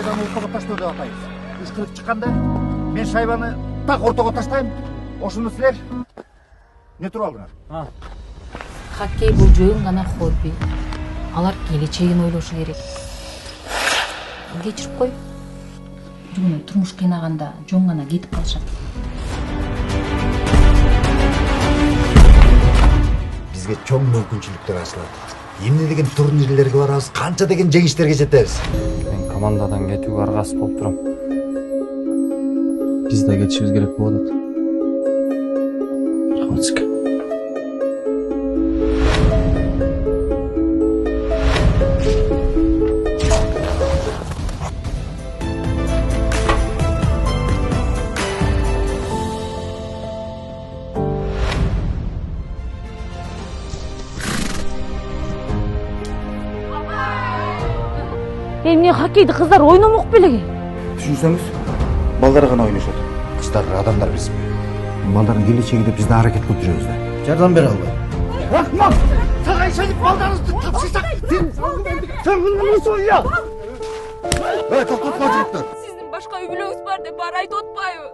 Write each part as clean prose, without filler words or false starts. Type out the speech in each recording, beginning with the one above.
шайбаны ортого таштоо деп атайбыз. Ышкырып чыкканда мен шайбаны так ортого таштайм. Ошону силер не туруп алдыңар? Хоккей бул жөн гана хобби. Алар келечегин ойлошу керек. Кечирип кой. Бүгүн турмуш кыйнаганда жөн гана кетип калышат. Бизге чоң мүмкүнчүлүктөр ачылат. Эмне деген турнирлерге барабыз, канча деген жеңиштерге жетебиз. Мен командадан кетүүгө аргасыз болуп турам. Биз да кетишибиз керек болуп атат. Рахмат. Эмне хоккейди кыздар ойномок белеги? Түшүнсөңүз, балдар гана ойношот. Кыздар адамдар эмеспи? Балдардын келечеги деп биз да аракет кылып жүрөбүз да. Жардам бере албайм. Рахмат! Сага ишенип балдарыңызды тапшырсак, сен мунусу я. Токтотпо жигиттер. Сиздин башка үй бүлөңүз бар деп баары айтып атпайбы?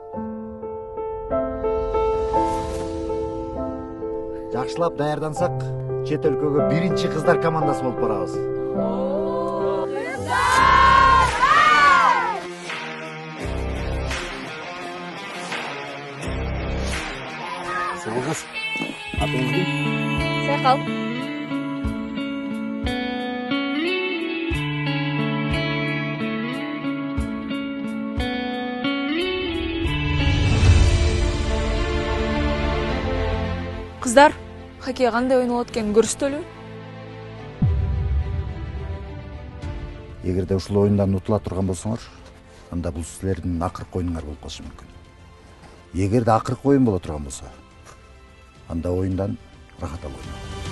Жакшылап даярдансак, чет өлкөгө биринчи кыздар командасы болуп барабыз. Сагыз. Атыңызды? Сайкал. Кыздар, хоккей кандай ойнолот экенин көрсөтөлү? Эгерде ушул оюндан утула турган болсоңор, анда бул силердин акыркы оюнуңар болуп калышы мүмкүн. Эгерде акыркы оюн боло турган болсо, анда оюндан рахат алып ойноңор.